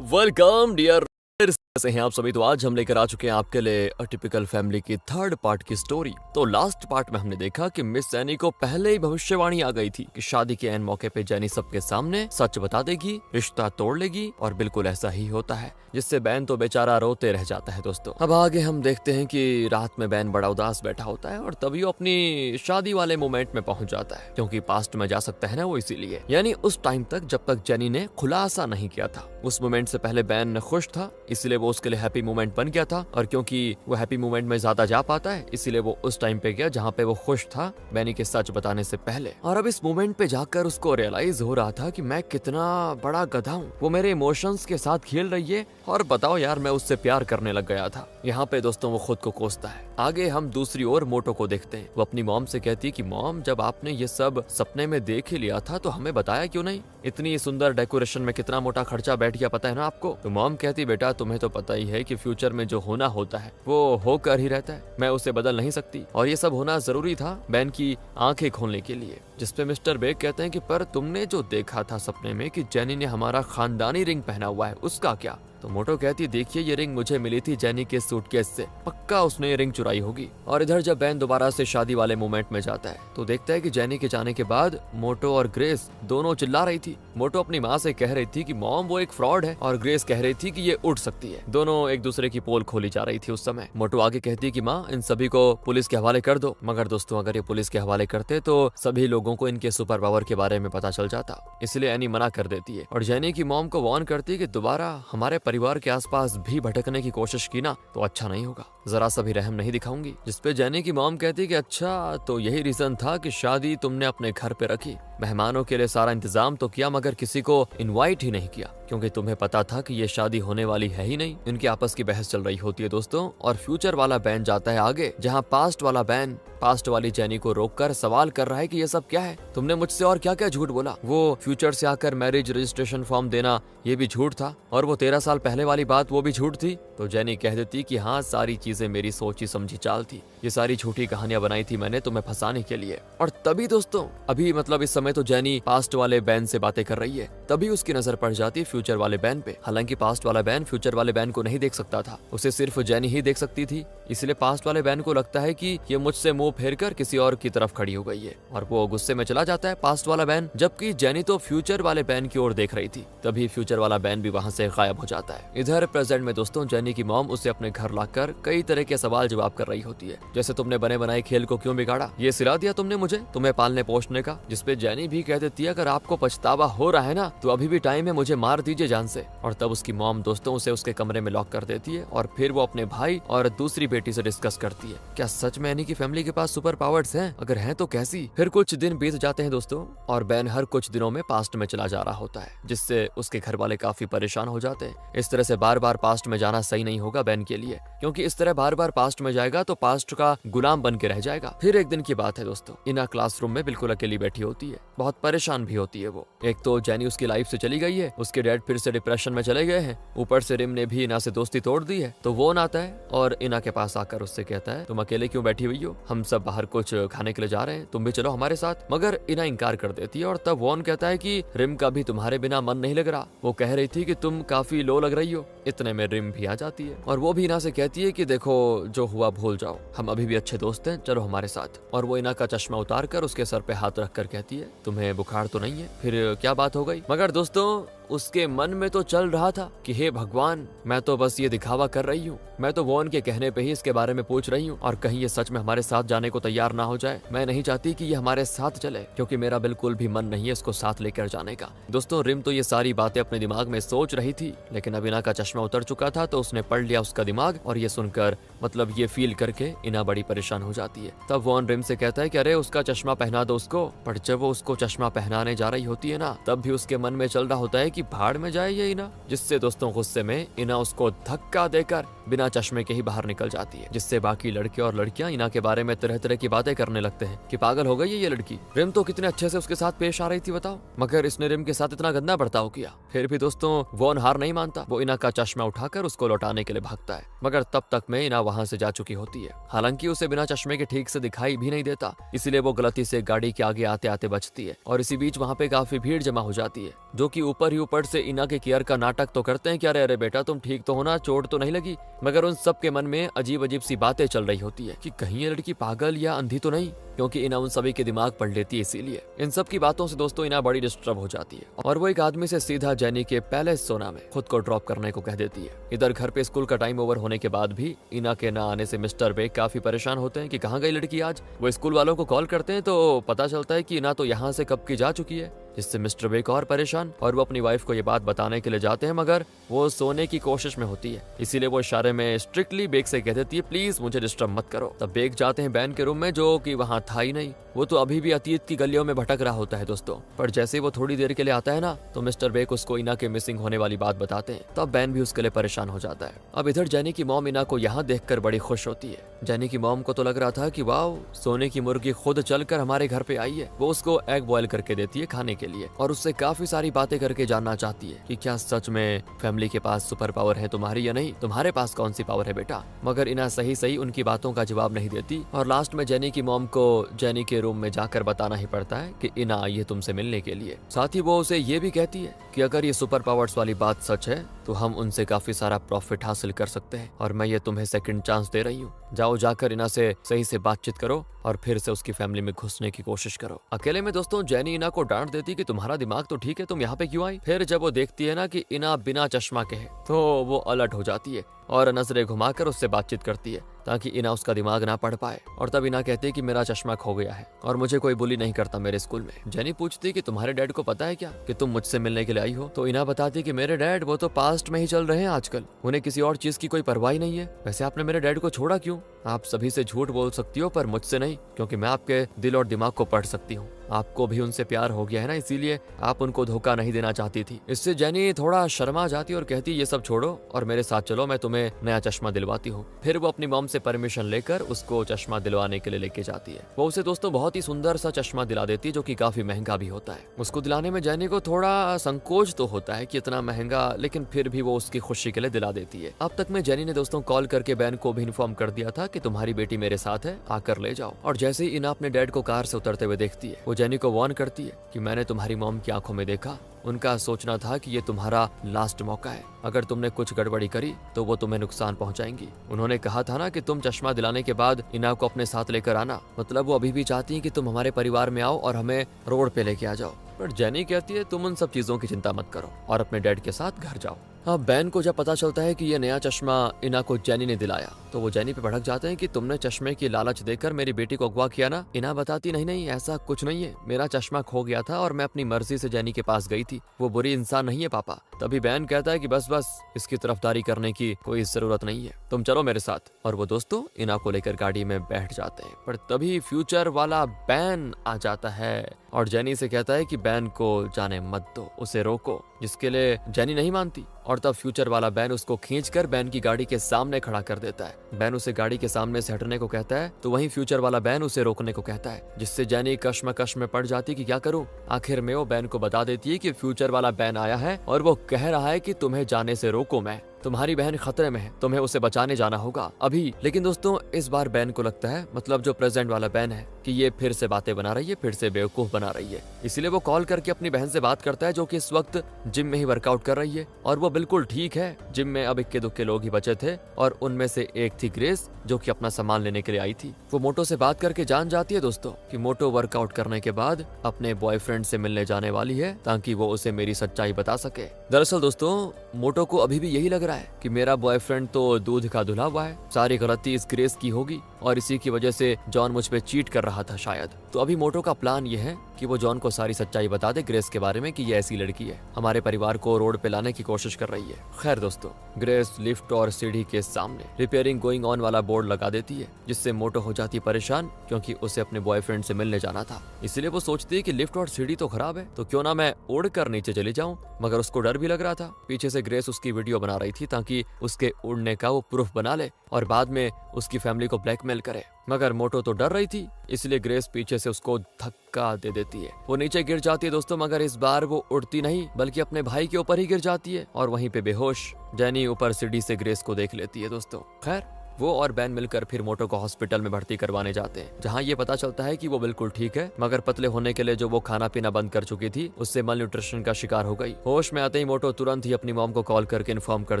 Welcome dear. कैसे हैं आप सभी। तो आज हम लेकर आ चुके हैं आपके लिए अटिपिकल फैमिली की थर्ड पार्ट की स्टोरी। तो लास्ट पार्ट में हमने देखा कि मिस जैनी को पहले ही भविष्यवाणी आ गई थी कि शादी के ऐन मौके पे जैनी सबके सामने सच बता देगी, रिश्ता तोड़ लेगी, और बिल्कुल ऐसा ही होता है, जिससे बैन तो बेचारा रोते रह जाता है। दोस्तों अब आगे हम देखते हैं कि रात में बैन बड़ा उदास बैठा होता है और तभी वो अपनी शादी वाले मोमेंट में पहुंच जाता है, क्योंकि पास्ट में जा सकता है ना वो, इसीलिए। यानी उस टाइम तक जब तक जैनी ने खुलासा नहीं किया था। उस मोमेंट से पहले बैन खुश था, इसलिए वो उसके लिए हैप्पी मोमेंट बन गया था, और क्योंकि वो हैप्पी मोमेंट में ज्यादा जा पाता है, इसीलिए वो उस टाइम पे गया जहाँ पे वो खुश था बैनी के सच बताने से पहले। और अब इस मोमेंट पे जाकर उसको रियलाइज हो रहा था कि मैं कितना बड़ा गधा हूँ, वो मेरे इमोशंस के साथ खेल रही है, और बताओ यार मैं उससे प्यार करने लग गया था। यहाँ पे दोस्तों वो खुद को कोसता है। आगे हम दूसरी ओर मोटो को देखते हैं। वो अपनी मॉम से कहती है कि मॉम, जब आपने ये सब सपने में देख ही लिया था तो हमें बताया क्यों नहीं? इतनी सुंदर डेकोरेशन में कितना मोटा खर्चा बैठ गया, पता है ना आपको? तो मॉम कहती, बेटा तुम्हें तो पता ही है कि फ्यूचर में जो होना होता है वो होकर ही रहता है, मैं उसे बदल नहीं सकती, और ये सब होना जरूरी था बैन की आंखें खोलने के लिए। जिसपे मिस्टर बेग कहते हैं कि पर तुमने जो देखा था सपने में कि जैनी ने हमारा खानदानी रिंग पहना हुआ है, उसका क्या? तो मोटो कहती, देखिए ये रिंग मुझे मिली थी जैनी के सूटकेस से, पक्का उसने ये रिंग चुराई होगी। और इधर जब बैन दोबारा से शादी वाले मोमेंट में जाता है तो देखता है कि जैनी के जाने के बाद मोटो और ग्रेस दोनों चिल्ला रही थी। मोटो अपनी माँ से कह रही थी कि मॉम वो एक फ्रॉड है, और ग्रेस कह रही थी कि ये उड़ सकती है। दोनों एक दूसरे की पोल खोली जा रही थी उस समय। मोटो आगे कहती है कि माँ, इन सभी को पुलिस के हवाले कर दो। मगर दोस्तों अगर ये पुलिस के हवाले करते तो सभी लोगों को इनके सुपर पावर के बारे में पता चल जाता, इसलिए एनी मना कर देती है। और जैनी की मॉम को वार्न करती है कि दोबारा हमारे परिवार के आसपास भी भटकने की कोशिश की ना तो अच्छा नहीं होगा, जरा सा भी रहम नहीं दिखाऊंगी। जिसपे जैनी की मॉम कहती कि अच्छा तो यही रीजन था कि शादी तुमने अपने घर पे रखी, मेहमानों के लिए सारा इंतजाम तो किया मगर किसी को इनवाइट ही नहीं किया, क्योंकि तुम्हें पता था कि ये शादी होने वाली है ही नहीं। इनकी आपस की बहस चल रही होती है दोस्तों, और फ्यूचर वाला बैन जाता है आगे, जहाँ पास्ट वाला बैन पास्ट वाली जैनी को रोककर सवाल कर रहा है कि ये सब क्या है, तुमने मुझसे और क्या क्या झूठ बोला। वो फ्यूचर से आकर मैरिज रजिस्ट्रेशन फॉर्म देना ये भी झूठ था, और वो 13 साल पहले वाली बात वो भी झूठ थी। तो जैनी कह देती कि हाँ सारी चीजें मेरी सोची समझी चाल थी, ये सारी झूठी कहानियां बनाई थी मैंने तुम्हें फंसाने के लिए। और तभी दोस्तों अभी मतलब इस समय तो जैनी पास्ट वाले बैन से बातें कर रही है, तभी उसकी नजर पड़ जाती है फ्यूचर वाले बैन पे। हालांकि पास्ट वाला बैन फ्यूचर वाले बैन को नहीं देख सकता था, उसे सिर्फ जैनी ही देख सकती थी, इसलिए पास्ट वाले बैन को लगता है कि ये मुझसे मुंह फेर कर किसी और की तरफ खड़ी हो गई है, और वो गुस्से में चला जाता है पास्ट वाला बैन। जबकि जैनी तो फ्यूचर वाले बैन की ओर देख रही थी, तभी फ्यूचर वाला बैन भी वहां से गायब हो जाता है। इधर प्रेजेंट में दोस्तों जैनी की मॉम उसे अपने घर लाकर कई तरह के सवाल जवाब कर रही होती है, जैसे तुमने बने बनाए खेल को क्यों बिगाड़ा, ये सिला दिया तुमने मुझे तुम्हें पालने पोषने का। जिसपे जैनी भी कह देती है अगर आपको पछतावा हो रहा है ना तो अभी भी टाइम है, मुझे मार दीजिए जान से। और तब उसकी मॉम दोस्तों उसे उसके कमरे में लॉक कर देती है, और फिर वो अपने भाई और दूसरी बेटी से डिस्कस करती है, क्या सच में एनी की फैमिली के पास सुपर पावर्स हैं? अगर हैं तो कैसी? फिर कुछ दिन बीत जाते हैं दोस्तों, और बैन हर कुछ दिनों में पास्ट में चला जा रहा होता है, जिससे उसके घर वाले काफी परेशान हो जाते हैं। इस तरह से बार बार पास्ट में जाना सही नहीं होगा बैन के लिए, क्योंकि इस तरह बार बार पास्ट में जाएगा तो पास्ट का गुलाम बन के रह जाएगा। फिर एक दिन की बात है दोस्तों, इना क्लासरूम में बिल्कुल अकेली बैठी होती है, बहुत परेशान भी होती है वो। एक तो जैनी उसकी लाइफ से चली गई है, उसके डैड फिर से डिप्रेशन में चले गए हैं, ऊपर से रिम ने भी इना से दोस्ती तोड़ दी है। तो वो आता है और इना के पास आकर उससे कहता है तुम अकेले क्यों बैठी हुई हो, हम सब बाहर कुछ खाने के लिए जा रहे हैं, तुम भी चलो हमारे साथ। मगर इना इनकार कर देती है, और तब वॉन कहता है कि रिम का भी तुम्हारे बिना मन नहीं लग रहा, वो कह रही थी कि तुम काफी लो लग रही हो। इतने में रिम भी आ जाती है, और वो भी इना से कहती है कि देखो जो हुआ भूल जाओ, हम अभी भी अच्छे दोस्त हैं, चलो हमारे साथ। और वो इना का चश्मा उतार कर उसके सर पे हाथ रख कर कहती है तुम्हें बुखार तो नहीं है? फिर क्या बात हो गई? मगर दोस्तों उसके मन में तो चल रहा था कि हे भगवान, मैं तो बस ये दिखावा कर रही हूँ, मैं तो वॉन के कहने पे ही इसके बारे में पूछ रही हूँ, और कहीं ये सच में हमारे साथ जाने को तैयार ना हो जाए। मैं नहीं चाहती कि ये हमारे साथ चले, क्योंकि मेरा बिल्कुल भी मन नहीं है इसको साथ लेकर जाने का। दोस्तों रिम तो ये सारी बातें अपने दिमाग में सोच रही थी, लेकिन अब इना का चश्मा उतर चुका था तो उसने पढ़ लिया उसका दिमाग, और ये सुनकर मतलब ये फील करके इना बड़ी परेशान हो जाती है। तब वॉन रिम से कहता है कि अरे उसका चश्मा पहना दो उसको। पर जब वो उसको चश्मा पहनाने जा रही होती है ना, तब भी उसके मन में चल रहा होता है कि भाड़ में जाए ये इना। जिससे दोस्तों गुस्से में इना उसको धक्का देकर बिना चश्मे के ही बाहर निकल जाती है, जिससे बाकी लड़के और लड़कियां इना के बारे में तरह तरह की बातें करने लगते हैं कि पागल हो गई है ये लड़की, रिम तो कितने अच्छे से उसके साथ पेश आ रही थी बताओ, मगर इसने रिम के साथ इतना गंदा बर्ताव किया। फिर भी दोस्तों वॉन हार नहीं मानता, वो इना का चश्मा उठाकर उसको लौटाने के लिए भागता है, मगर तब तक में इना वहां से जा चुकी होती है। हालांकि उसे बिना चश्मे के ठीक से दिखाई भी नहीं देता, इसलिए वो गलती से गाड़ी के आगे आते आते बचती है, और इसी बीच वहाँ पे काफी भीड़ जमा हो जाती है, जो कि ऊपर ही ऊपर से इना के केयर का नाटक तो करते हैं कि अरे अरे बेटा तुम ठीक तो हो ना, चोट तो नहीं लगी, मगर उन सब के मन में अजीब अजीब सी बातें चल रही होती है कि कहीं ये लड़की पागल या अंधी तो नहीं, क्योंकि इना उन सभी के दिमाग पढ़ लेती है। इसीलिए इन सब की बातों से दोस्तों इना बड़ी डिस्टर्ब हो जाती है और वो एक आदमी से सीधा जेनी के पैलेस सोना में खुद को ड्रॉप करने को कह देती है। इधर घर पे स्कूल का टाइम ओवर होने के बाद भी इना के ना आने से मिस्टर बेक काफी परेशान होते हैं कि कहाँ गई लड़की आज। वो स्कूल वालों को कॉल करते हैं तो पता चलता है कि इना तो यहाँ से कब की जा चुकी है, जिससे मिस्टर बेक और परेशान और वो अपनी वाइफ को ये बात बताने के लिए जाते हैं, मगर वो सोने की कोशिश में होती है। इसीलिए वो इशारे में स्ट्रिक्टली बेक से कह देती है प्लीज मुझे डिस्टर्ब मत करो। तब बेक जाते हैं बैन के रूम में, जो कि वहाँ था ही नहीं, वो तो अभी भी अतीत की गलियों में भटक रहा होता है दोस्तों। पर जैसे ही वो थोड़ी देर के लिए आता है ना, तो मिस्टर बेक उसको इना के मिसिंग होने वाली बात बताते हैं। तब बैन भी उसके लिए परेशान हो जाता है। अब इधर जेनी की मॉम इना को यहाँ देखकर बड़ी खुश होती है। जेनी की मॉम को तो लग रहा था कि वाह, सोने की मुर्गी खुद चलकर हमारे घर पे आई है। वो उसको एग बॉयल करके देती है खाने के लिए और उससे काफी सारी बातें करके जानना चाहती है कि क्या सच में फैमिली के पास सुपर पावर है तुम्हारी या नहीं, तुम्हारे पास कौन सी पावर है बेटा। मगर इना सही सही उनकी बातों का जवाब नहीं देती और लास्ट में जेनी की मॉम को जेनी के रूम में जाकर बताना ही पड़ता है कि इना आई है तुमसे मिलने के लिए। साथ ही वो उसे ये भी कहती है कि अगर ये सुपर पावर्स वाली बात सच है तो हम उनसे काफी सारा प्रॉफिट हासिल कर सकते हैं और मैं ये तुम्हें सेकंड चांस दे रही हूँ। जाओ जाकर इना से सही से बातचीत करो और फिर से उसकी फैमिली में घुसने की कोशिश करो। अकेले में दोस्तों जेनी इना को डांट देती कि तुम्हारा दिमाग तो ठीक है, तुम यहाँ पे क्यों आई। फिर जब वो देखती है ना कि इना बिना चश्मा के है तो वो अलर्ट हो जाती है और नजरें घुमाकर उससे बातचीत करती है ताकि इना उसका दिमाग ना पढ़ पाए। और तब इना कहती है कि मेरा चश्मा खो गया है और मुझे कोई बुली नहीं करता मेरे स्कूल में। जेनी पूछती है कि तुम्हारे डैड को पता है क्या कि तुम मुझसे मिलने के लिए आई हो। तो इना बताती है कि मेरे डैड वो तो पास्ट में ही चल रहे हैं आजकल, उन्हें किसी और चीज की कोई परवाह नहीं है। वैसे आपने मेरे डैड को छोड़ा क्यों। आप सभी से झूठ बोल सकती हो पर मुझसे नहीं, क्योंकि मैं आपके दिल और दिमाग को पढ़ सकती हूँ। आपको भी उनसे प्यार हो गया है ना, इसीलिए आप उनको धोखा नहीं देना चाहती थी। इससे जेनी थोड़ा शर्मा जाती और कहती ये सब छोड़ो और मेरे साथ चलो, मैं तुम्हें नया चश्मा दिलवाती हूँ। फिर वो अपनी मॉम से परमिशन लेकर उसको चश्मा दिलवाने के लिए लेके जाती है। वो उसे दोस्तों बहुत ही सुंदर सा चश्मा दिला देती है जो कि काफी महंगा भी होता है। उसको दिलाने में जेनी को थोड़ा संकोच तो होता है कि इतना महंगा, लेकिन फिर भी वो उसकी खुशी के लिए दिला देती है। अब तक में जेनी ने दोस्तों कॉल करके बैन को भी इन्फॉर्म कर दिया था कि तुम्हारी बेटी मेरे साथ है, आकर ले जाओ। और जैसे ही इना अपने डैड को कार से उतरते हुए देखती है, वो जेनी को वार्न करती है कि मैंने तुम्हारी मॉम की आंखों में देखा, उनका सोचना था कि ये तुम्हारा लास्ट मौका है, अगर तुमने कुछ गड़बड़ी करी तो वो तुम्हें नुकसान पहुंचाएंगी। उन्होंने कहा था ना कि तुम चश्मा दिलाने के बाद इना को अपने साथ लेकर आना, मतलब वो अभी भी चाहती है कि तुम हमारे परिवार में आओ और हमें रोड पे लेके आ जाओ। पर जेनी कहती है तुम उन सब चीजों की चिंता मत करो और अपने डैड के साथ घर जाओ। अब बैन को जब पता चलता है कि ये नया चश्मा इना को जेनी ने दिलाया तो वो जेनी पे भड़क जाते हैं कि तुमने चश्मे की लालच देकर मेरी बेटी को अगवा किया ना। इना बताती नहीं नहीं ऐसा कुछ नहीं है, मेरा चश्मा खो गया था और मैं अपनी मर्जी से जेनी के पास गई थी, वो बुरी इंसान नहीं है पापा। तभी बैन कहता है कि बस बस इसकी तरफदारी करने की कोई जरूरत नहीं है, तुम चलो मेरे साथ। और वो दोस्तों इना को लेकर गाड़ी में बैठ जाते हैं। पर तभी फ्यूचर वाला बैन आ जाता है और जेनी से कहता है कि बैन को जाने मत दो, उसे रोको, जिसके लिए जेनी नहीं मानती। और तब फ्यूचर वाला बैन उसको खींचकर बैन की गाड़ी के सामने खड़ा कर देता है। बैन उसे गाड़ी के सामने से हटने को कहता है तो वहीं फ्यूचर वाला बैन उसे रोकने को कहता है, जिससे जेनी कश्मकश में पड़ जाती कि क्या करूं। आखिर में वो बैन को बता देती है कि फ्यूचर वाला बैन आया है और वो कह रहा है कि तुम्हें जाने से रोको मैं, तुम्हारी बहन खतरे में है, तुम्हें उसे बचाने जाना होगा अभी। लेकिन दोस्तों इस बार बैन को लगता है, मतलब जो प्रेजेंट वाला बैन है, कि ये फिर से बातें बना रही है, फिर से बेवकूफ बना रही है। इसलिए वो कॉल करके अपनी बहन से बात करता है जो कि इस वक्त जिम में ही वर्कआउट कर रही है और वो बिल्कुल ठीक है। जिम में अब इक्के दुक्के लोग ही बचे थे और उनमें से एक थी ग्रेस जो कि अपना सामान लेने के लिए आई थी। वो मोटो से बात करके जान जाती है दोस्तों कि मोटो वर्कआउट करने के बाद अपने बॉयफ्रेंड से मिलने जाने वाली है ताकि वो उसे मेरी सच्चाई बता सके। दरअसल दोस्तों मोटो को अभी भी यही लग रहा है कि मेरा बॉयफ्रेंड तो दूध का धुला हुआ है, सारी गलती इस ग्रेस की होगी और इसी की वजह से जॉन मुझ पे चीट कर रहा था शायद। तो अभी मोटो का प्लान ये है कि वो जॉन को सारी सच्चाई बता दे ग्रेस के बारे में कि ये ऐसी लड़की है, हमारे परिवार को रोड पे लाने की कोशिश कर रही है। खैर दोस्तों ग्रेस लिफ्ट और सीढ़ी के सामने रिपेयरिंग गोइंग ऑन वाला बोर्ड लगा देती है, जिससे मोटो हो जाती है परेशान क्योंकि उसे अपने बॉयफ्रेंड से मिलने जाना था। इसलिए वो सोचती है कि लिफ्ट और सीढ़ी तो खराब है तो क्यों ना मैं उड़कर नीचे चली जाऊं, मगर उसको डर भी लग रहा था। पीछे से ग्रेस उसकी वीडियो बना रही थी ताकि उसके उड़ने का वो प्रूफ बना ले और बाद में उसकी फैमिली को ब्लैकमेल करे, मगर मोटो तो डर रही थी इसलिए ग्रेस पीछे से उसको धक्का दे देती है। वो नीचे गिर जाती है दोस्तों, मगर इस बार वो उड़ती नहीं बल्कि अपने भाई के ऊपर ही गिर जाती है और वहीं पे बेहोश जेनी ऊपर सीढ़ी से ग्रेस को देख लेती है दोस्तों। खैर वो और बैन मिलकर फिर मोटो को हॉस्पिटल में भर्ती करवाने जाते हैं, जहाँ ये पता चलता है कि वो बिल्कुल ठीक है, मगर पतले होने के लिए जो वो खाना पीना बंद कर चुकी थी उससे मल न्यूट्रिशन का शिकार हो गई। होश में आते ही मोटो तुरंत ही अपनी मॉम को कॉल करके इन्फॉर्म कर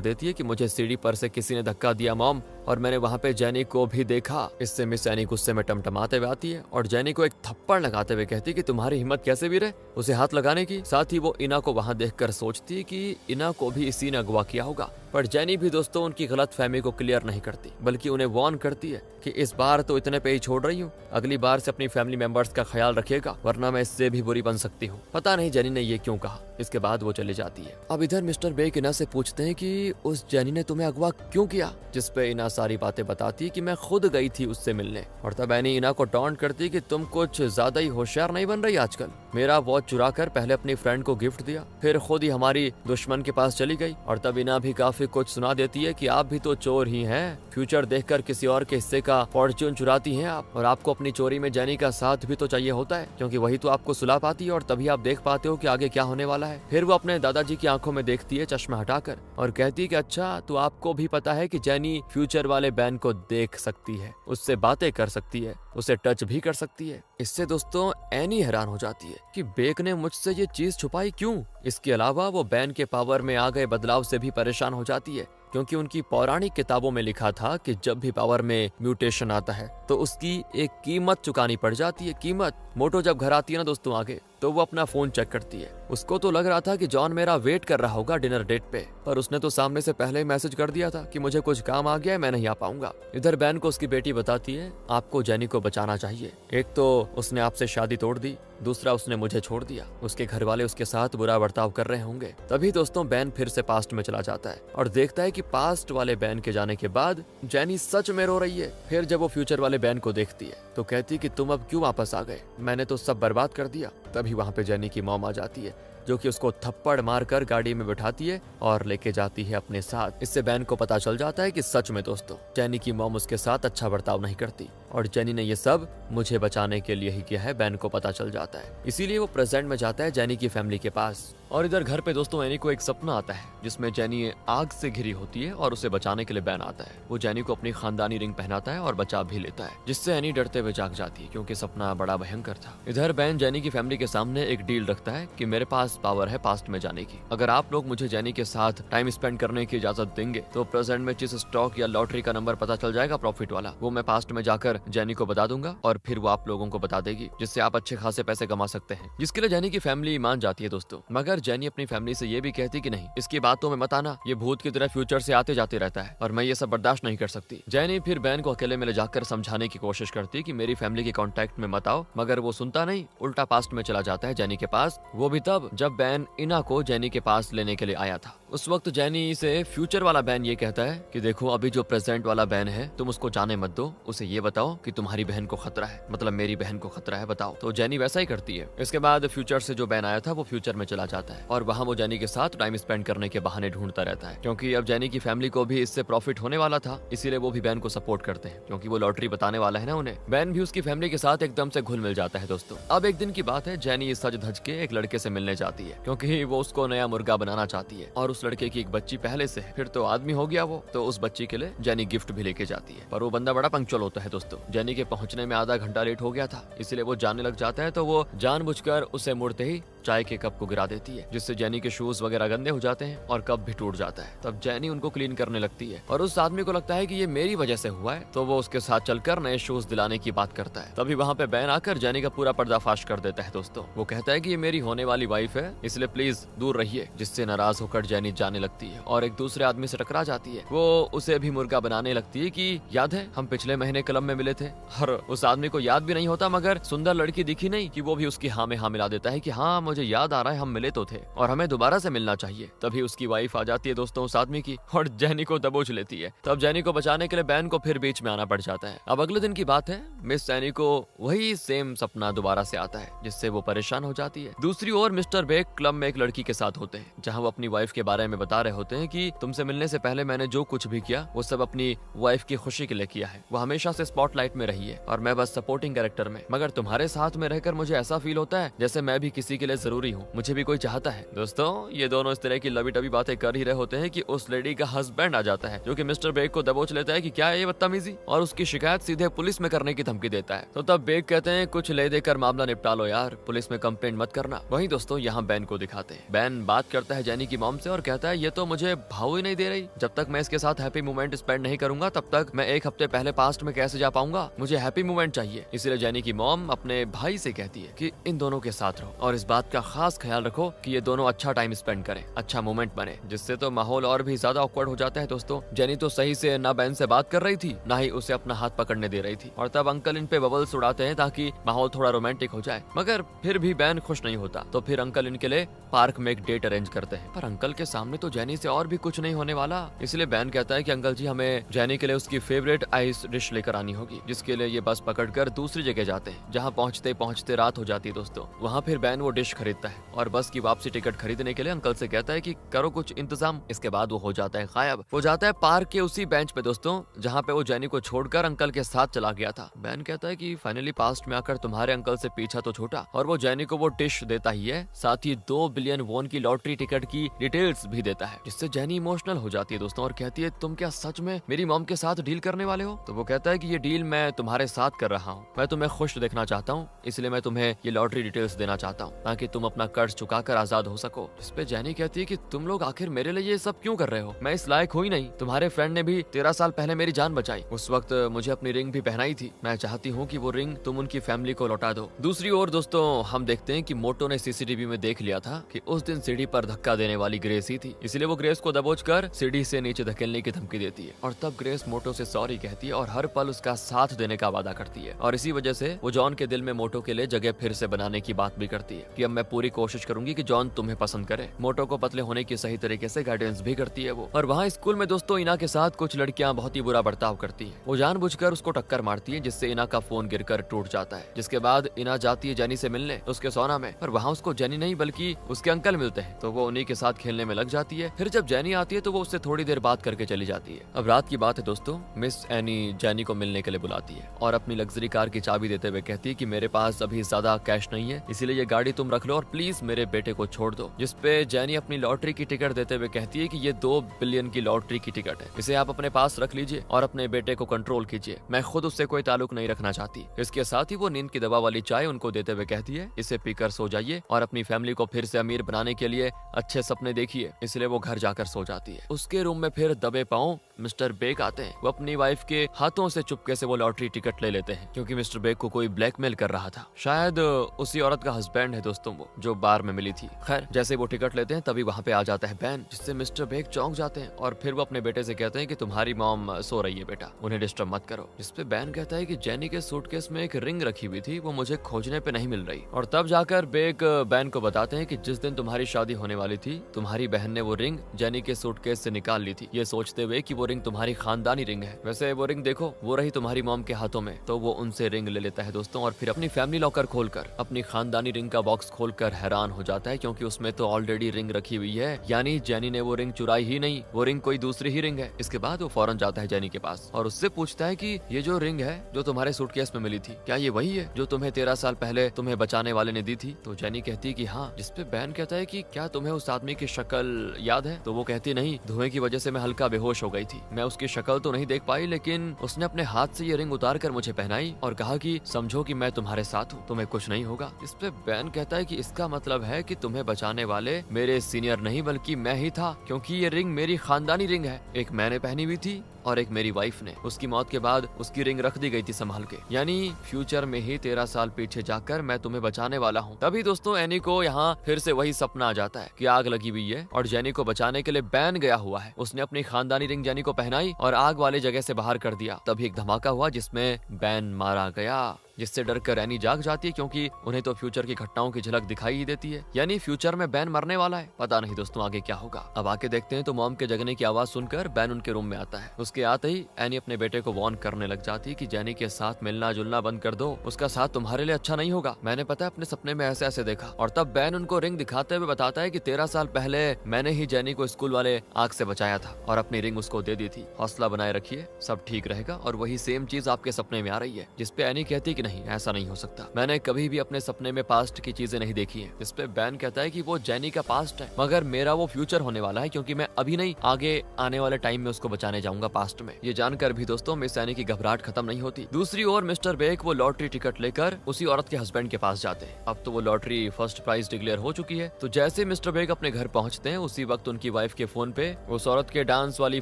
देती है कि मुझे सीढ़ी पर से किसी ने धक्का दिया मॉम, और मैंने वहाँ पे जेनी को भी देखा। इससे मिस एनी गुस्से में टमटमाते हुए आती है और जेनी को एक थप्पड़ लगाते हुए कहती है कि तुम्हारी हिम्मत कैसे भी रहे उसे हाथ लगाने की। साथ ही वो इना को वहाँ देखकर सोचती है कि इना को भी इसी ने अगवा किया होगा, पर जेनी भी दोस्तों उनकी गलत फहमी को क्लियर नहीं करती, बल्कि उन्हें वार्न करती है कि इस बार तो इतने पे ही छोड़ रही हूँ, अगली बार से अपनी फैमिली मेंबर्स का ख्याल रखिएगा, वरना मैं इससे भी बुरी बन सकती हूँ। पता नहीं जेनी ने ये क्यों कहा। इसके बाद वो चली जाती है। अब इधर मिस्टर बेक इना से पूछते हैं कि उस जेनी ने तुम्हें अगवा क्यों किया, जिस पे इना सारी बातें बताती है कि मैं खुद गई थी उससे मिलने। और तब एनी इना को टॉन्ट करती है कि तुम कुछ ज्यादा ही होशियार नहीं बन रही आजकल। मेरा वॉच चुरा कर पहले अपनी फ्रेंड को गिफ्ट दिया, फिर खुद ही हमारी दुश्मन के पास चली गई। और तब इना भी काफी कुछ सुना देती है कि आप भी तो चोर ही हैं, फ्यूचर देखकर किसी और के हिस्से का फॉर्च्यून चुराती हैं आप, और आपको अपनी चोरी में जेनी का साथ भी तो चाहिए होता है, क्योंकि वही तो आपको सुला पाती है और तभी आप देख पाते हो कि आगे क्या होने वाला है। फिर वो अपने दादाजी की आंखों में देखती है चश्मा हटाकर और कहती है कि अच्छा तो आपको भी पता है कि जेनी फ्यूचर वाले बैन को देख सकती है, उससे बातें कर सकती है, उसे टच भी कर सकती है। इससे दोस्तों एनी हैरान हो जाती है कि बेक ने मुझसे ये चीज छुपाई क्यों। इसके अलावा वो बैन के पावर में आ गए बदलाव से भी परेशान हो जाती है, क्योंकि उनकी पौराणिक किताबों में लिखा था कि जब भी पावर में म्यूटेशन आता है तो उसकी एक कीमत चुकानी पड़ जाती है। कीमत। मोटो जब घर आती है ना दोस्तों आगे, तो वो अपना फोन चेक करती है। उसको तो लग रहा था कि जॉन मेरा वेट कर रहा होगा डिनर डेट पे, पर उसने तो सामने से पहले ही मैसेज कर दिया था कि मुझे कुछ काम आ गया है, मैं नहीं आ पाऊंगा। इधर बैन को उसकी बेटी बताती है आपको जेनी को बचाना चाहिए, एक तो उसने आपसे शादी तोड़ दी, दूसरा उसने मुझे छोड़ दिया, उसके घर वाले उसके साथ बुरा बर्ताव कर रहे होंगे। तभी दोस्तों बैन फिर से पास्ट में चला जाता है और देखता है कि पास्ट वाले बैन के जाने के बाद जेनी सच में रो रही है। फिर जब वो फ्यूचर वाले बैन को देखती है तो कहती है कि तुम अब क्यों वापस आ गए, मैंने तो सब बर्बाद कर दिया। तभी वहाँ पे जेनी की मॉम आ जाती है, जो कि उसको थप्पड़ मारकर गाड़ी में बिठाती है और लेके जाती है अपने साथ। इससे बैन को पता चल जाता है कि सच में दोस्तों जेनी की मॉम उसके साथ अच्छा बर्ताव नहीं करती और जेनी ने ये सब मुझे बचाने के लिए ही किया है। बैन को पता चल जाता है, इसीलिए वो प्रेजेंट में जाता है जेनी की फैमिली के पास। और इधर घर पे दोस्तों एनी को एक सपना आता है जिसमें जेनी आग से घिरी होती है और उसे बचाने के लिए बैन आता है। वो जेनी को अपनी खानदानी रिंग पहनाता है और बचा भी लेता है, जिससे एनी डरते हुए जाग जाती है क्योंकि सपना बड़ा भयंकर था। इधर बैन जेनी की फैमिली के सामने एक डील रखता है कि मेरे पास पावर है पास्ट में जाने की, अगर आप लोग मुझे जेनी के साथ टाइम स्पेंड करने की इजाजत देंगे तो प्रेजेंट में जिस स्टॉक या लॉटरी का नंबर पता चल जाएगा प्रॉफिट वाला, वो मैं पास्ट में जाकर जेनी को बता दूंगा और फिर वो आप लोगों को बता देगी, जिससे आप अच्छे खासे पैसे कमा सकते हैं। जिसके लिए जेनी की फैमिली मान जाती है दोस्तों, मगर जेनी अपनी फैमिली से ये भी कहती कि नहीं, इसकी बातों में मत आना, ये भूत की तरह फ्यूचर से आते जाते रहता है और मैं ये सब बर्दाश्त नहीं कर सकती। जेनी फिर बैन को अकेले में ले जाकर समझाने की कोशिश करती कि मेरी फैमिली के कांटेक्ट में मत आओ, मगर वो सुनता नहीं, उल्टा पास्ट में चला जाता है जेनी के पास। वो भी तब जब बैन इना को जेनी के पास लेने के लिए आया था। उस वक्त जेनी से फ्यूचर वाला बैन ये कहता है कि देखो अभी जो प्रेजेंट वाला बैन है तुम उसको जाने मत दो, उसे ये बताओ कि तुम्हारी बहन को खतरा है, मतलब मेरी बहन को खतरा है, बताओ। तो जेनी वैसा ही करती है। इसके बाद फ्यूचर से जो बैन आया था वो फ्यूचर में चला जाता है और वहाँ वो जेनी के साथ टाइम स्पेंड करने के बहाने ढूंढता रहता है, क्योंकि अब जेनी की फैमिली को भी इससे प्रॉफिट होने वाला था, इसीलिए वो भी बैन को सपोर्ट करते हैं क्योंकि वो लॉटरी बताने वाला है ना उन्हें। बैन भी उसकी फैमिली के साथ एकदम से घुल मिल जाता है दोस्तों। अब एक दिन की बात है, जेनी सज धज के एक लड़के से मिलने जाती है क्योंकि वो उसको नया मुर्गा बनाना चाहती है और उस लड़के की एक बच्ची पहले से है, फिर तो आदमी हो गया वो, तो उस बच्ची के लिए जेनी गिफ्ट भी लेके जाती है। पर वो बंदा बड़ा पंक्चुअल होता है दोस्तों, जेनी के पहुंचने में आधा घंटा लेट हो गया था, इसलिए वो जाने लग जाता है, तो वो जानबूझकर उसे मुड़ते ही चाय के कप को गिरा देती है, जिससे जेनी के शूज वगैरह गंदे हो जाते हैं और कप भी टूट जाता है। तब जेनी उनको क्लीन करने लगती है और उस आदमी को लगता है कि ये मेरी वजह से हुआ है, तो वो उसके साथ चलकर नए शूज दिलाने की बात करता है। तभी वहाँ पे बैन आकर जेनी का पूरा पर्दाफाश कर देता है दोस्तों। वो कहता है कि ये मेरी होने वाली वाइफ है, इसलिए प्लीज दूर रहिए, जिससे नाराज होकर जेनी जाने लगती है और एक दूसरे आदमी से टकरा जाती है। वो उसे भी मुर्गा बनाने लगती है कि याद है हम पिछले महीने क्लब में मिले थे, और उस आदमी को याद भी नहीं होता, मगर सुंदर लड़की दिखी नहीं कि वो भी उसकी हाँ में हाँ मिला देता है कि हाँ मुझे याद आ रहा है हम मिले तो थे और हमें दोबारा से मिलना चाहिए। तभी उसकी वाइफ आ जाती है दोस्तों उस आदमी की और जेनी को दबोच लेती है। तब जेनी को बचाने के लिए बैन को फिर बीच में आना पड़ जाता है। अब अगले दिन की बात है, मिस जेनी को वही सेम सपना दोबारा से आता है, जिससे वो परेशान हो जाती है। दूसरी ओर मिस्टर बेक क्लब में एक लड़की के साथ होते हैं, जहाँ वो अपनी वाइफ के बारे में बता रहे होते हैं कि तुमसे मिलने से पहले मैंने जो कुछ भी किया वो सब अपनी वाइफ की खुशी के लिए किया है। वो हमेशा से स्पॉटलाइट में रही है और मैं बस सपोर्टिंग कैरेक्टर में, मगर तुम्हारे साथ में रहकर मुझे ऐसा फील होता है जैसे मैं भी किसी के लिए जरूरी हूँ, मुझे भी कोई चाहता है। दोस्तों ये दोनों इस तरह की लवी टवी बातें कर ही रहे होते हैं कि उस लेडी का हस्बैंड आ जाता है, जो कि मिस्टर बेग को दबोच लेता है कि क्या है ये बदतमीजी, और उसकी शिकायत सीधे पुलिस में करने की धमकी देता है। तो तब बेग कहते हैं कुछ ले देकर मामला निपटा लो यार, पुलिस में कंप्लेंट मत करना। वहीं दोस्तों यहाँ बैन को दिखाते हैं। बैन बात करता है जेनी की मॉम से और कहता है ये तो मुझे भाव ही नहीं दे रही, जब तक मैं इसके साथ हैप्पी मोमेंट स्पेंड नहीं करूंगा तब तक मैं एक हफ्ते पहले पास्ट में कैसे जा पाऊंगा, मुझे हैप्पी मोमेंट चाहिए। इसलिए जेनी की मॉम अपने भाई से कहती है कि इन दोनों के साथ रहो और इस बात का खास ख्याल रखो कि ये दोनों अच्छा टाइम स्पेंड करें, अच्छा मोमेंट बने, जिससे तो माहौल और भी ज्यादा ऑकवर्ड हो जाता है। दोस्तों जेनी तो सही से ना बैन से बात कर रही थी, ना ही उसे अपना हाथ पकड़ने दे रही थी, और तब अंकल इन पे बबल्स उड़ाते हैं ताकि माहौल थोड़ा रोमांटिक हो जाए, मगर फिर भी बैन खुश नहीं होता। तो फिर अंकल इनके लिए पार्क में एक डेट अरेंज करते हैं, पर अंकल के सामने तो जेनी से और भी कुछ नहीं होने वाला। इसलिए बैन कहता है कि अंकल जी हमें जेनी के लिए उसकी फेवरेट आइस डिश लेकर आनी होगी, जिसके लिए ये बस पकड़कर दूसरी जगह जाते हैं, जहाँ पहुँचते पहुँचते रात हो जाती है। दोस्तों वहाँ फिर बैन वो डिश खरीदता है और बस की वापसी टिकट खरीदने के लिए अंकल से कहता है कि करो कुछ इंतजाम। इसके बाद वो हो जाता है गायब। वो जाता है पार्क के उसी बेंच पे दोस्तों जहाँ पे वो जेनी को छोड़कर अंकल के साथ चला गया था। बैन कहता है कि फाइनली पास्ट में आकर तुम्हारे अंकल से पीछा तो छूटा, और वो जेनी को वो डिश देता ही है, साथ ही 2 बिलियन वॉन की लॉटरी टिकट की डिटेल्स भी देता है, जिससे जेनी इमोशनल हो जाती है दोस्तों और कहती है तुम क्या सच में मेरी मॉम के साथ डील करने वाले हो? तो वो कहता है कि ये डील मैं तुम्हारे साथ कर रहा हूँ, मैं तुम्हें खुश देखना चाहता हूँ, इसलिए मैं तुम्हें ये लॉटरी डिटेल्स देना चाहता हूँ ताकि तुम अपना कर्ज चुकाकर आजाद हो सको। इस पे जेनी कहती है कि तुम लोग आखिर मेरे लिए ये सब क्यों कर रहे हो? मैं इस लायक हूँ ही नहीं, तुम्हारे फ्रेंड ने भी 13 साल पहले मेरी जान बचाई, उस वक्त मुझे अपनी रिंग भी पहनाई थी, मैं चाहती हूँ कि वो रिंग तुम उनकी फैमिली को लौटा दो। दूसरी ओर दोस्तों हम देखते हैं कि मोटो ने सीसीटीवी में देख लिया था कि उस दिन सीढ़ी पर धक्का देने वाली ग्रेस ही थी, इसलिए वो ग्रेस को दबोचकर सीढ़ी से नीचे धकेलने की धमकी देती है, और तब ग्रेस मोटो से सॉरी कहती है और हर पल उसका साथ देने का वादा करती है, और इसी वजह से वो जॉन के दिल में मोटो के लिए जगह फिर से बनाने की बात भी करती है कि अब मैं पूरी कोशिश करूंगी कि जॉन तुम्हें पसंद करे। मोटो को पतले होने की सही तरीके से गाइडेंस भी करती है वो। और वहाँ स्कूल में दोस्तों इना के साथ कुछ लड़कियां बहुत ही बुरा बर्ताव करती हैं। वो जानबूझकर उसको टक्कर मारती है, जिससे इना का फोन गिरकर टूट जाता है। जिसके बाद इना जाती है जेनी से मिलने उसके सोना में, पर वहाँ उसको जेनी नहीं बल्कि उसके अंकल मिलते हैं, तो वो उन्हीं के साथ खेलने में लग जाती है। फिर जब जेनी आती है तो वो उससे थोड़ी देर बात करके चली जाती है। अब रात की बात है दोस्तों, मिस एनी जेनी को मिलने के लिए बुलाती है और अपनी लग्जरी कार की चाबी देते हुए कहती है कि मेरे पास अभी ज्यादा कैश नहीं है, इसीलिए ये गाड़ी तुम रख लो और प्लीज मेरे बेटे को छोड़ दो। जिसपे जेनी अपनी लॉटरी की टिकट देते हुए कहती है कि ये 2 बिलियन की लॉटरी की टिकट है, इसे आप अपने पास रख लीजिए और अपने बेटे को कंट्रोल कीजिए, मैं खुद उससे कोई ताल्लुक नहीं रखना चाहती। इसके साथ ही वो नींद की दवा वाली चाय उनको देते हुए कहती है इसे पीकर सो जाइए और अपनी फैमिली को फिर से अमीर बनाने के लिए अच्छे सपने देखिए। इसलिए वो घर जाकर सो जाती है। उसके रूम में फिर दबे पांव मिस्टर बेग आते हैं। वो अपनी वाइफ के हाथों से चुपके से वो लॉटरी टिकट ले लेते हैं, क्योंकि मिस्टर बेग को कोई ब्लैकमेल कर रहा था। शायद उसी औरत का हस्बैंड है दोस्तों वो, जो बार में मिली थी। खैर जैसे वो टिकट लेते हैं तभी वहाँ पे आ जाता है बैन, जिससे मिस्टर बेग चौंक जाते हैं और फिर वो अपने बेटे से कहते हैं कि तुम्हारी मॉम सो रही है बेटा, उन्हें डिस्टर्ब मत करो। जिसपे बैन कहता है कि जेनी के सूटकेस में एक रिंग रखी हुई थी, वो मुझे खोजने पे नहीं मिल रही। और तब जाकर बेग बैन को बताते हैं कि जिस दिन तुम्हारी शादी होने वाली थी तुम्हारी बहन ने वो रिंग जेनी के सूटकेस से निकाल ली थी, ये सोचते हुए कि वो रिंग तुम्हारी खानदानी रिंग है। वैसे वो रिंग देखो वो रही तुम्हारी मॉम के हाथों में। तो वो उनसे रिंग ले लेता है दोस्तों और फिर अपनी फैमिली लॉकर खोलकर अपनी खानदानी रिंग का बॉक्स खोलकर हैरान हो जाता है, क्योंकि उसमें तो ऑलरेडी रिंग रखी हुई है, यानी जेनी ने वो रिंग चुराई ही नहीं, वो रिंग कोई दूसरी ही रिंग है। इसके बाद वो फौरन जाता है जेनी के पास और उससे पूछता है कि ये जो रिंग है जो तुम्हारे सूटकेस में मिली थी, क्या ये वही है जो तुम्हें 13 साल पहले तुम्हें बचाने वाले ने दी थी? तो जेनी कहती है कि हाँ। जिसपे बैन कहता है कि क्या तुम्हें उस आदमी की शक्ल याद है? तो वो कहती नहीं, धुएं की वजह से मैं हल्का बेहोश हो गई थी, मैं उसकी शक्ल तो नहीं देख पाई, लेकिन उसने अपने हाथ से ये रिंग उतार कर मुझे पहनाई और कहा कि समझो कि मैं तुम्हारे साथ हूँ, तुम्हें कुछ नहीं होगा। इस पे बैन कहता है कि इसका मतलब है कि तुम्हें बचाने वाले मेरे सीनियर नहीं बल्कि मैं ही था, क्योंकि ये रिंग मेरी खानदानी रिंग है, एक मैंने पहनी हुई थी और एक मेरी वाइफ ने। उसकी मौत के बाद उसकी रिंग रख दी गई थी संभाल के, यानी फ्यूचर में ही 13 साल पीछे जाकर मैं तुम्हें बचाने वाला हूँ। तभी दोस्तों एनी को यहाँ फिर से वही सपना आ जाता है कि आग लगी हुई है और जेनी को बचाने के लिए बैन गया हुआ है। उसने अपनी खानदानी रिंग जेनी को पहनाई और आग वाले जगह से बाहर कर दिया। तभी एक धमाका हुआ जिसमें बैन मारा गया, जिससे डरकर एनी जाग जाती है, क्योंकि उन्हें तो फ्यूचर की घटनाओं की झलक दिखाई ही देती है, यानी फ्यूचर में बैन मरने वाला है। पता नहीं दोस्तों आगे क्या होगा। अब आके देखते हैं तो मॉम के जगने की आवाज सुनकर बैन उनके रूम में आता है। उसके आते ही एनी अपने बेटे को वार्न करने लग जाती कि जेनी के साथ मिलना जुलना बंद कर दो, उसका साथ तुम्हारे लिए अच्छा नहीं होगा। मैंने पता है अपने सपने में ऐसे ऐसे देखा। और तब बैन उनको रिंग दिखाते हुए बताता है कि 13 साल पहले मैंने ही जेनी को स्कूल वाले आग से बचाया था और अपनी रिंग उसको दे दी थी। हौसला बनाए रखिए, सब ठीक रहेगा। और वही सेम चीज आपके सपने में आ रही है। जिसपे एनी कहती कि नहीं, ऐसा नहीं हो सकता, मैंने कभी भी अपने सपने में पास्ट की चीजें नहीं देखी है। इस पे बैन कहता है कि वो जेनी का पास्ट है, मगर मेरा वो फ्यूचर होने वाला है, क्योंकि मैं अभी नहीं आगे आने वाले टाइम में उसको बचाने जाऊंगा पास्ट में। ये जानकर भी दोस्तों मिस एनी की घबराहट खत्म नहीं होती। दूसरी ओर मिस्टर बेक वो लॉटरी टिकट लेकर उसी औरत के हस्बैंड के पास जाते हैं। अब तो वो लॉटरी फर्स्ट प्राइज डिक्लेयर हो चुकी है। तो जैसे मिस्टर बेक अपने घर पहुंचते हैं, उसी वक्त उनकी वाइफ के फोन पे उस औरत के डांस वाली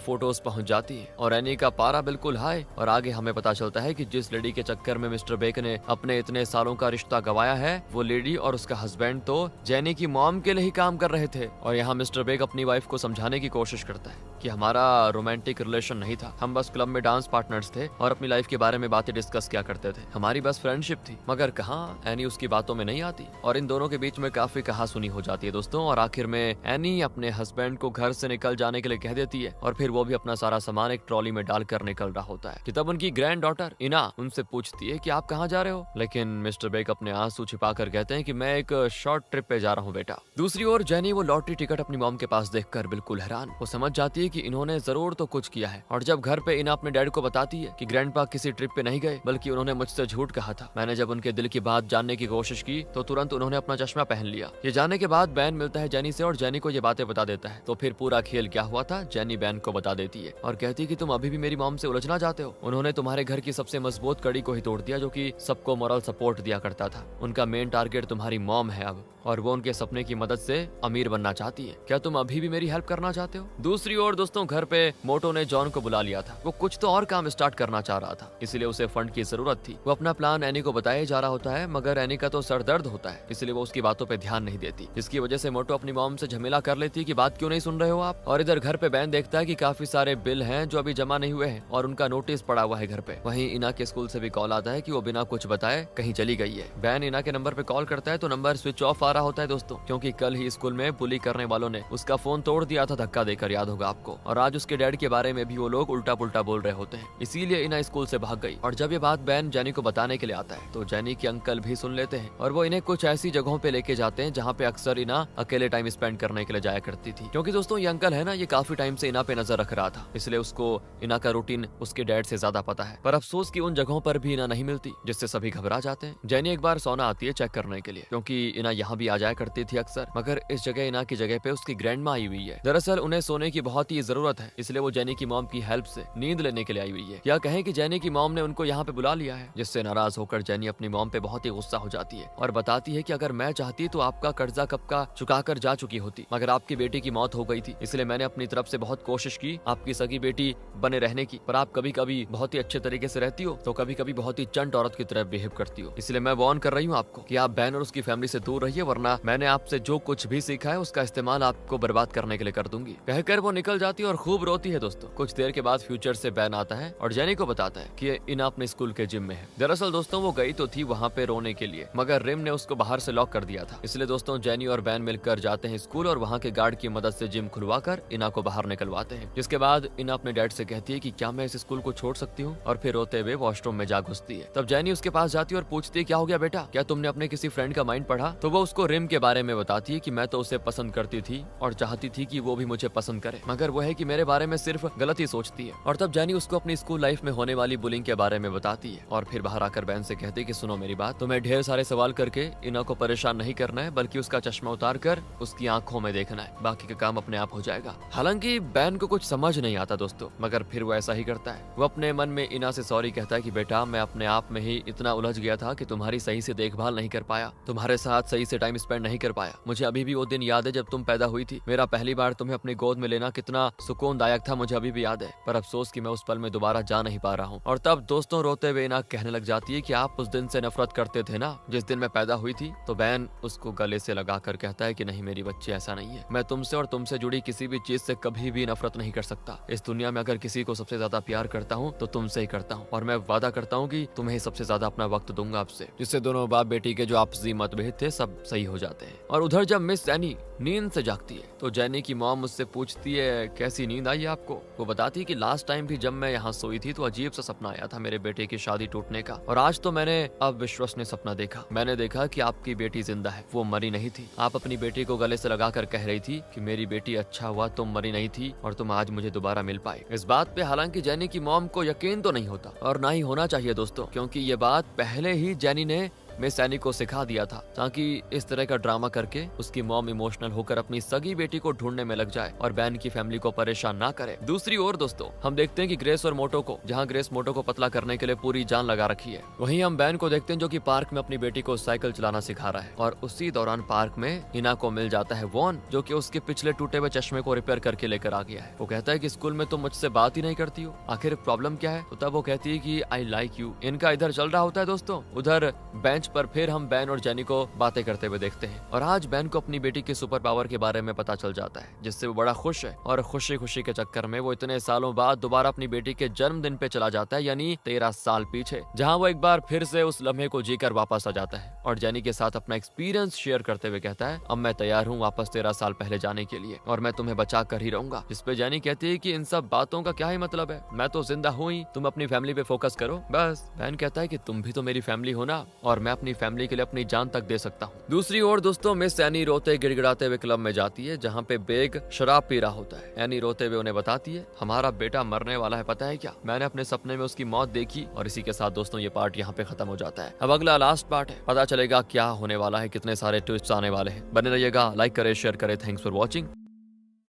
फोटोज पहुंच जाती है और एनी का पारा बिल्कुल हाई। और आगे हमें पता चलता है कि जिस लेडी के चक्कर में मिस्टर बेक ने अपने इतने सालों का रिश्ता गवाया है, वो लेडी और उसका हस्बैंड तो जेनी की मॉम के लिए ही काम कर रहे थे। और यहाँ मिस्टर बेक अपनी वाइफ को समझाने की कोशिश करता है कि हमारा रोमांटिक रिलेशन नहीं था, हम बस क्लब में डांस पार्टनर्स थे और अपनी लाइफ के बारे में बातें डिस्कस किया करते थे, हमारी बस फ्रेंडशिप थी। मगर कहाँ एनी उसकी बातों में नहीं आती और इन दोनों के बीच में काफी कहासुनी हो जाती है दोस्तों। और आखिर में एनी अपने हस्बैंड को घर से निकल जाने के लिए कह देती है और फिर वो भी अपना सारा सामान एक ट्रॉली में डालकर निकल रहा होता है कि तब उनकी ग्रैंड डॉटर इना उनसे पूछती है कि आप कहाँ जा रहे हो। लेकिन मिस्टर बेक अपने आंसू छिपाकर कहते हैं कि मैं एक शॉर्ट ट्रिप पे जा रहा हूँ बेटा। दूसरी ओर जेनी वो लॉटरी टिकट अपनी मॉम के पास देखकर बिल्कुल हैरान, वो समझ जाती है कि इन्होंने जरूर तो कुछ किया है। और जब घर पे इना अपने डैड को बताती है कि ग्रैंडपा किसी ट्रिप पे नहीं गए, बल्कि उन्होंने मुझसे झूठ कहा था, मैंने जब उनके दिल की बात जानने की कोशिश की तो तुरंत उन्होंने अपना चश्मा पहन लिया। ये जानने के बाद बैन मिलता है जेनी से और जेनी को ये बातें बता देता है। तो फिर पूरा खेल क्या हुआ था जेनी बैन को बता देती है और कहती है कि तुम अभी भी मेरी मॉम से उलझना चाहते हो। उन्होंने तुम्हारे घर की सबसे मजबूत कड़ी को ही तोड़ दिया, जो कि सबको मॉरल सपोर्ट दिया करता था। उनका मेन टारगेट तुम्हारी मॉम है अब, और वो उनके सपने की मदद से अमीर बनना चाहती है। क्या तुम अभी भी मेरी हेल्प करना चाहते हो? दूसरी ओर दोस्तों घर पे मोटो ने जॉन को बुला लिया था। वो कुछ तो और काम स्टार्ट करना चाह रहा था, इसलिए उसे फंड की जरूरत थी। वो अपना प्लान एनी को बताया जा रहा होता है, मगर एनी का तो सर दर्द होता है, इसलिए वो उसकी बातों पे ध्यान नहीं देती, जिसकी वजह से मोटो अपनी मॉम से झमेला कर लेती है कि बात क्यों नहीं सुन रहे हो आप। और इधर घर पे बैन देखता है कि काफी सारे बिल हैं जो अभी जमा नहीं हुए हैं और उनका नोटिस पड़ा हुआ है घर पे। वहीं इना के स्कूल से भी कॉल आता है कि वो बिना कुछ बताए कहीं चली गई है। बैन इना के नंबर पे कॉल करता है तो नंबर स्विच ऑफ आ रहा होता है दोस्तों, क्योंकि कल ही स्कूल में बुली करने वालों ने उसका फोन तोड़ दिया था धक्का देकर, याद होगा आपको। और आज उसके डैड के बारे में भी वो लोग उल्टा पुल्टा बोल रहे होते हैं, इसीलिए इना स्कूल से भाग गई। और जब ये बात बैन जेनी को बताने के लिए आता है तो जेनी के अंकल भी सुन लेते हैं और वो इन्हें कुछ ऐसी जगहों पे लेके जाते हैं जहाँ पे अक्सर इना अकेले टाइम स्पेंड करने के लिए जाया करती थी। क्योंकि दोस्तों ये अंकल है ना, ये काफी टाइम से इना पे नजर रख रहा था, इसलिए उसको इना का रूटीन उसके डैड से ज्यादा पता है। पर अफसोस की उन जगहों पर भी इना नहीं मिलती, जिससे सभी घबरा जाते हैं। जेनी एक बार सोना आती है चेक करने के लिए, क्योंकि इना यहाँ भी आ जाया करती थी अक्सर, मगर इस जगह इना की जगह पे उसकी ग्रैंड माँ आई हुई है। दरअसल उन्हें सोने की बहुत ही जरूरत है, इसलिए वो जेनी की मॉम की हेल्प से नींद लेने के लिए आई हुई है। या कहें कि जेनी की मॉम ने उनको यहाँ पे बुला लिया है, जिससे नाराज होकर जेनी अपनी मॉम पे बहुत ही गुस्सा हो जाती है और बताती है कि अगर मैं चाहती तो आपका कर्जा कब का चुका कर जा चुकी होती, मगर आपकी बेटी की मौत हो गई थी, इसलिए मैंने अपनी तरफ से बहुत कोशिश की आपकी सगी बेटी बने रहने की, पर आप कभी कभी बहुत ही अच्छे तरीके से रहती हो तो कभी कभी बहुत ही चंट औरत की तरह बिहेव करती हो। इसलिए मैं वार्न कर रही हूँ आपको कि आप बैन और उसकी फैमिली से दूर रहिए, वरना मैंने आपसे जो कुछ भी सीखा है उसका इस्तेमाल आपको बर्बाद करने के लिए कर दूंगी। कहकर वो निकल जाती है और खूब रोती है दोस्तों। कुछ देर के बाद फ्यूचर से बैन आता है और जेनी को बताता है कि इना अपने स्कूल के जिम में है। दरअसल दोस्तों वो गई तो थी वहाँ पे रोने के लिए, मगर रिम ने उसको बाहर से लॉक कर दिया था। इसलिए दोस्तों जेनी और बैन मिलकर जाते हैं स्कूल और वहाँ के गार्ड की मदद से जिम खुलवाकर इना को बाहर निकलवाते हैं। जिसके बाद इना अपने डैड से कहती है कि क्या मैं इस स्कूल को छोड़ सकती हूँ, और फिर रोते हुए वॉशरूम में जा घुसती है। तब जेनी उसके पास जाती है और पूछती है क्या हो गया बेटा, क्या तुमने अपने किसी फ्रेंड का माइंड पढ़ा? तो वो उसको रिम के बारे में बताती है कि मैं तो उसे पसंद करती थी और चाहती थी कि वो भी मुझे पसंद करे, मगर वो है कि मेरे बारे में सिर्फ गलत ही सोचती है। और तब जेनी उसको अपनी स्कूल लाइफ में होने वाली बुलिंग के बारे में बताती है और फिर बाहर आकर बैन से कहती है कि सुनो मेरी बात, तुम्हें ढेर सारे सवाल करके इना को परेशान नहीं करना है, बल्कि उसका चश्मा उतार कर उसकी आंखों में देखना है, बाकी का काम अपने आप हो जाएगा। हालांकि बैन को कुछ समझ नहीं आता दोस्तों, मगर फिर वो ऐसा ही करता है। वो अपने मन में इना से सॉरी कहता है कि बेटा मैं अपने आप में ही इतना उलझ गया था कि तुम्हारी सही से देखभाल नहीं कर पाया, तुम्हारे साथ सही से टाइम स्पेंड नहीं कर पाया। मुझे अभी भी वो दिन याद है जब तुम पैदा हुई थी, मेरा पहली बार तुम्हें अपनी गोद में लेना कितना सुकूनदायक था मुझे अभी भी याद है, पर अफसोस कि मैं उस पल में दोबारा जा नहीं पा रहा हूँ। और तब दोस्तों रोते हुए इना कहने लग जाती है कि आप उस दिन से नफरत करते थे ना जिस दिन मैं पैदा हुई थी। तो बैन उसको गले से लगाकर कहता है कि नहीं मेरी बच्ची ऐसा नहीं है, मैं तुमसे और तुमसे जुड़ी किसी भी चीज से कभी भी नफरत नहीं कर सकता। इस दुनिया में अगर किसी को सबसे ज्यादा प्यार करता हूँ तो तुमसे ही करता हूँ, और मैं वादा करता हूँ कि तुम्हें सबसे ज्यादा अपना वक्त दूंगा आपसे, जिससे दोनों बाप बेटी के जो आपसी मतभेद थे सब सही सही हो जाते हैं। और उधर जब मिस सैनी नींद से जागती है तो जैनी की मॉम मुझसे पूछती है कैसी नींद आई आपको। वो बताती है कि लास्ट टाइम भी जब मैं यहाँ सोई थी तो अजीब सा सपना आया था मेरे बेटे की शादी टूटने का, और आज तो मैंने अविश्वसनीय सपना देखा। मैंने देखा कि आपकी बेटी जिंदा है, वो मरी नहीं थी। आप अपनी बेटी को गले से लगाकर कह रही थी कि मेरी बेटी अच्छा हुआ तुम मरी नहीं थी और तुम आज मुझे दोबारा मिल पाए। इस बात पे हालांकि जैनी की मॉम को यकीन तो नहीं होता और ना ही होना चाहिए दोस्तों, क्योंकि ये बात पहले ही जैनी ने मिस सैनी को सिखा दिया था ताकि इस तरह का ड्रामा करके उसकी मॉम इमोशनल होकर अपनी सगी बेटी को ढूंढने में लग जाए और बैन की फैमिली को परेशान ना करे। दूसरी ओर दोस्तों हम देखते हैं कि ग्रेस और मोटो को, जहां ग्रेस मोटो को पतला करने के लिए पूरी जान लगा रखी है, वहीं हम बैन को देखते हैं जो कि पार्क में अपनी बेटी को साइकिल चलाना सिखा रहा है। और उसी दौरान पार्क में हिना को मिल जाता है वॉन, जो कि उसके पिछले टूटे हुए चश्मे को रिपेयर करके लेकर आ गया है। वो कहता है कि स्कूल में तुम मुझसे बात ही नहीं करती हो, आखिर प्रॉब्लम क्या है? तो तब वो कहती है कि आई लाइक यू। इनका इधर चल रहा होता है दोस्तों, उधर बेंच पर फिर हम बैन और जेनी को बातें करते हुए देखते हैं। और आज बैन को अपनी बेटी की सुपर पावर के बारे में पता चल जाता है, जिससे वो बड़ा खुश है। और खुशी खुशी के चक्कर में वो इतने सालों बाद दोबारा अपनी बेटी के जन्मदिन पे चला जाता है, यानी 13 साल पीछे, जहां वो एक बार फिर से उस लम्हे को जीकर वापस आ जाता है और जेनी के साथ अपना एक्सपीरियंस शेयर करते हुए कहता है अब मैं तैयार हूँ वापस 13 साल पहले जाने के लिए और मैं तुम्हें बचा कर ही रहूंगा। जिसपे जेनी कहती है कि इन सब बातों का क्या ही मतलब है, मैं तो जिंदा हूँ ही, तुम अपनी फैमिली पे फोकस करो बस। बैन कहता है कि तुम भी तो मेरी फैमिली हो ना, और मैं अपनी फैमिली के लिए अपनी जान तक दे सकता हूँ। दूसरी ओर दोस्तों मिस एनी रोते गिड़गिड़ाते हुए क्लब में जाती है, जहाँ पे बेग शराब पी रहा होता है। एनी रोते हुए उन्हें बताती है हमारा बेटा मरने वाला है, पता है क्या, मैंने अपने सपने में उसकी मौत देखी। और इसी के साथ दोस्तों ये पार्ट यहाँ पे खत्म हो जाता है। अब अगला लास्ट पार्ट है, पता चलेगा क्या होने वाला है, कितने सारे ट्विस्ट आने वाले हैं। बने रहिएगा, लाइक करे, शेयर करे। Thanks for watching.